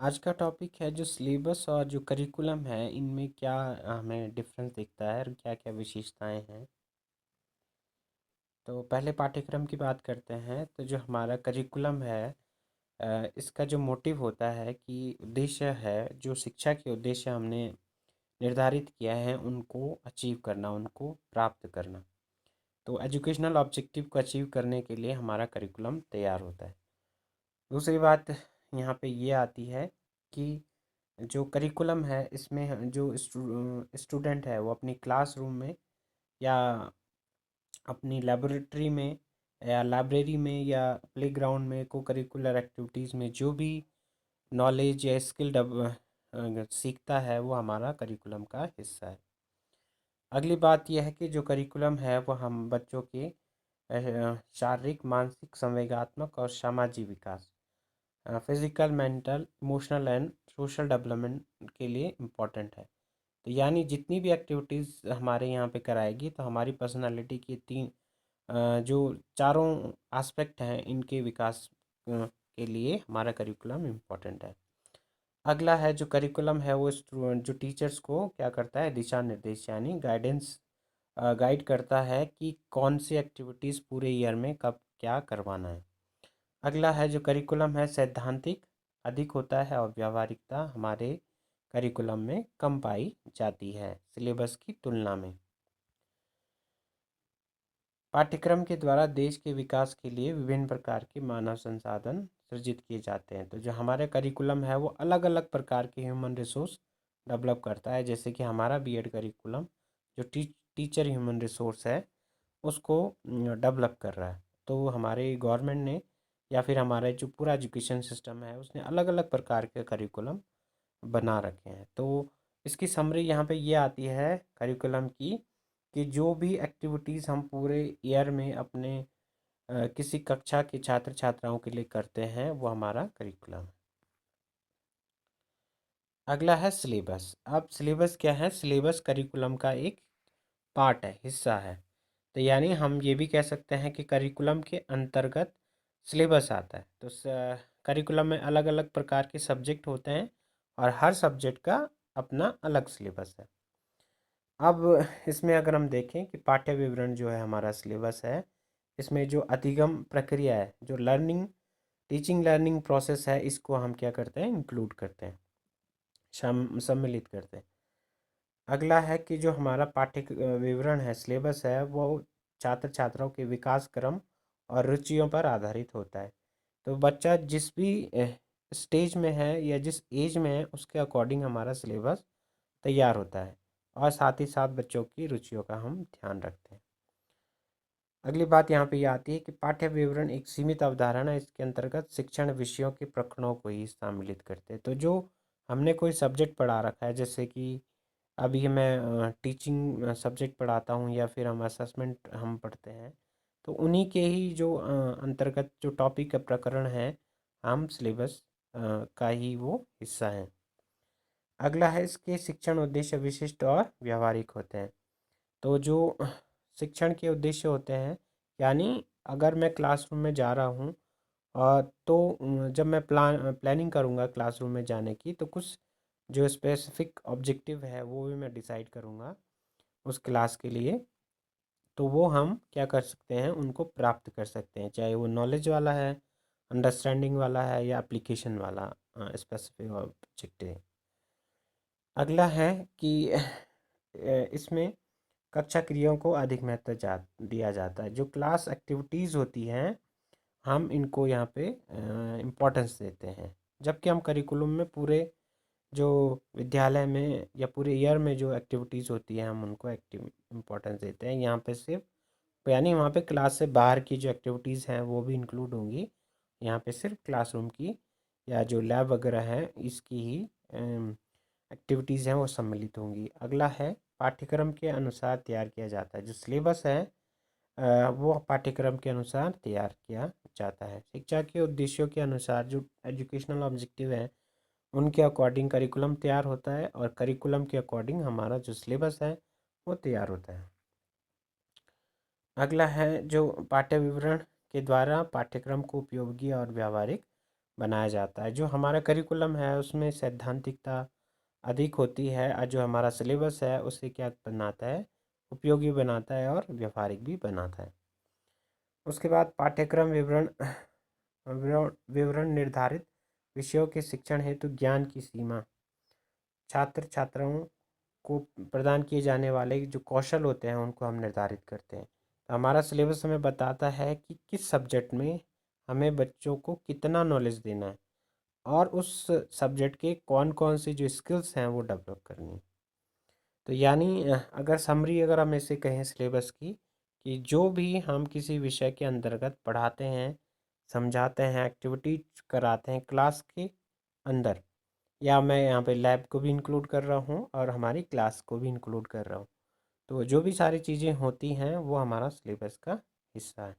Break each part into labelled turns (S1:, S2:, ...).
S1: आज का टॉपिक है जो सिलेबस और जो करिकुलम है इनमें क्या हमें डिफरेंस दिखता है और क्या-क्या विशेषताएं हैं। तो पहले पाठ्यक्रम की बात करते हैं। तो जो हमारा करिकुलम है इसका जो मोटिव होता है कि उद्देश्य है, जो शिक्षा के उद्देश्य हमने निर्धारित किया है उनको अचीव करना, उनको प्राप्त करना। तो एजुकेशनल ऑब्जेक्टिव को अचीव करने के लिए हमारा करिकुलम तैयार होता है। दूसरी बात यहाँ पे ये आती है कि जो करिकुलम है इसमें जो स्टूडेंट है वो अपनी क्लासरूम में या अपनी लेबोरेटरी में या लाइब्रेरी में या प्लेग्राउंड में को करिकुलर एक्टिविटीज़ में जो भी नॉलेज या स्किल सीखता है वो हमारा करिकुलम का हिस्सा है। अगली बात यह है कि जो करिकुलम है वो हम बच्चों के शारीरिक, मानसिक, संवेगात्मक और सामाजिक विकास, physical, mental, emotional and social development के लिए इम्पोर्टेंट है। तो यानी जितनी भी एक्टिविटीज़ हमारे यहाँ पे कराएगी तो हमारी पर्सनालिटी की जो चारों एस्पेक्ट हैं इनके विकास के लिए हमारा करिकुलम इम्पोर्टेंट है। अगला है जो करिकुलम है वो जो टीचर्स को क्या करता है, दिशा निर्देश यानी गाइडेंस गाइड करता है कि कौन सी एक्टिविटीज़ पूरे ईयर में कब क्या करवाना है। अगला है जो करिकुलम है सैद्धांतिक अधिक होता है और व्यावहारिकता हमारे करिकुलम में कम पाई जाती है सिलेबस की तुलना में। पाठ्यक्रम के द्वारा देश के विकास के लिए विभिन्न प्रकार के मानव संसाधन सृजित किए जाते हैं। तो जो हमारे करिकुलम है वो अलग अलग प्रकार के ह्यूमन रिसोर्स डेवलप करता है। जैसे कि हमारा बीएड करिकुलम जो टीचर ह्यूमन रिसोर्स है उसको डेवलप कर रहा है। तो हमारे गवर्नमेंट ने या फिर हमारा जो पूरा एजुकेशन सिस्टम है उसने अलग अलग प्रकार के करिकुलम बना रखे हैं। तो इसकी समरी यहाँ पे ये आती है करिकुलम की कि जो भी एक्टिविटीज़ हम पूरे ईयर में अपने किसी कक्षा के छात्र छात्राओं के लिए करते हैं वो हमारा करिकुलम है। अगला है सिलेबस। अब सिलेबस क्या है? सिलेबस करिकुलम का एक पार्ट है, हिस्सा है। तो यानी हम ये भी कह सकते हैं कि करिकुलम के अंतर्गत सिलेबस आता है। तो करिकुलम में अलग अलग प्रकार के सब्जेक्ट होते हैं और हर सब्जेक्ट का अपना अलग सिलेबस है। अब इसमें अगर हम देखें कि पाठ्य विवरण जो है हमारा सिलेबस है, इसमें जो अधिगम प्रक्रिया है, जो टीचिंग लर्निंग प्रोसेस है, इसको हम क्या करते हैं, इंक्लूड करते हैं, सम्मिलित करते हैं। अगला है कि जो हमारा विवरण है, सिलेबस है, वो छात्र छात्राओं के विकास क्रम और रुचियों पर आधारित होता है। तो बच्चा जिस भी स्टेज में है या जिस एज में है उसके अकॉर्डिंग हमारा सिलेबस तैयार होता है और साथ ही साथ बच्चों की रुचियों का हम ध्यान रखते हैं। अगली बात यहाँ पे ये आती है कि पाठ्य विवरण एक सीमित अवधारणा है। इसके अंतर्गत शिक्षण विषयों के प्रकरणों को ही सम्मिलित करते हैं। तो जो हमने कोई सब्जेक्ट पढ़ा रखा है, जैसे कि अभी मैं टीचिंग सब्जेक्ट पढ़ाता हूँ या फिर हम असेसमेंट हम पढ़ते हैं, तो उन्हीं के ही जो अंतर्गत जो टॉपिक प्रकरण है, हम सिलेबस का ही वो हिस्सा हैं। अगला है इसके शिक्षण उद्देश्य विशिष्ट और व्यावहारिक होते हैं। तो जो शिक्षण के उद्देश्य होते हैं, यानी अगर मैं क्लासरूम में जा रहा हूँ तो जब मैं प्लानिंग करूँगा क्लासरूम में जाने की, तो कुछ जो स्पेसिफिक ऑब्जेक्टिव है वो भी मैं डिसाइड करूँगा उस क्लास के लिए। तो वो हम क्या कर सकते हैं, उनको प्राप्त कर सकते हैं, चाहे वो नॉलेज वाला है, अंडरस्टैंडिंग वाला है या एप्लीकेशन वाला स्पेसिफिक ऑब्जेक्टिव। अगला है कि इसमें कक्षा क्रियाओं को अधिक महत्व दिया जाता है। जो क्लास एक्टिविटीज़ होती हैं हम इनको यहाँ पे इम्पोर्टेंस देते हैं, जबकि हम करिकुलम में पूरे जो विद्यालय में या पूरे ईयर में जो एक्टिविटीज़ होती है हम उनको एक्टिव इम्पोर्टेंस देते हैं। यहाँ पे सिर्फ यानी वहाँ पे क्लास से बाहर की जो एक्टिविटीज़ हैं वो भी इंक्लूड होंगी। यहाँ पे सिर्फ क्लासरूम की या जो लैब वगैरह है इसकी ही एक्टिविटीज़ हैं वो सम्मिलित होंगी। अगला है पाठ्यक्रम के अनुसार तैयार किया जाता है। जो सिलेबस है वो पाठ्यक्रम के अनुसार तैयार किया जाता है। शिक्षा के उद्देश्यों के अनुसार जो एजुकेशनल ऑब्जेक्टिव है उनके अकॉर्डिंग करिकुलम तैयार होता है और करिकुलम के अकॉर्डिंग हमारा जो सिलेबस है वो तैयार होता है। अगला है जो पाठ्य विवरण के द्वारा पाठ्यक्रम को उपयोगी और व्यावहारिक बनाया जाता है। जो हमारा करिकुलम है उसमें सैद्धांतिकता अधिक होती है और जो हमारा सिलेबस है उसे क्या बनाता है, उपयोगी बनाता है और व्यवहारिक भी बनाता है। उसके बाद पाठ्यक्रम विवरण विवरण विवरण निर्धारित विषयों के शिक्षण हेतु ज्ञान की सीमा, छात्र छात्राओं को प्रदान किए जाने वाले जो कौशल होते हैं उनको हम निर्धारित करते हैं। तो हमारा सिलेबस हमें बताता है कि किस सब्जेक्ट में हमें बच्चों को कितना नॉलेज देना है और उस सब्जेक्ट के कौन कौन से जो स्किल्स हैं वो डेवलप करनी है। तो यानी अगर समरी अगर हम ऐसे कहें सिलेबस की, कि जो भी हम किसी विषय के अंतर्गत पढ़ाते हैं, समझाते हैं, एक्टिविटीज कराते हैं क्लास के अंदर, या मैं यहाँ पे लैब को भी इंक्लूड कर रहा हूँ और हमारी क्लास को भी इंक्लूड कर रहा हूँ, तो जो भी सारी चीज़ें होती हैं वो हमारा सिलेबस का हिस्सा है।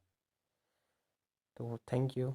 S1: तो थैंक यू।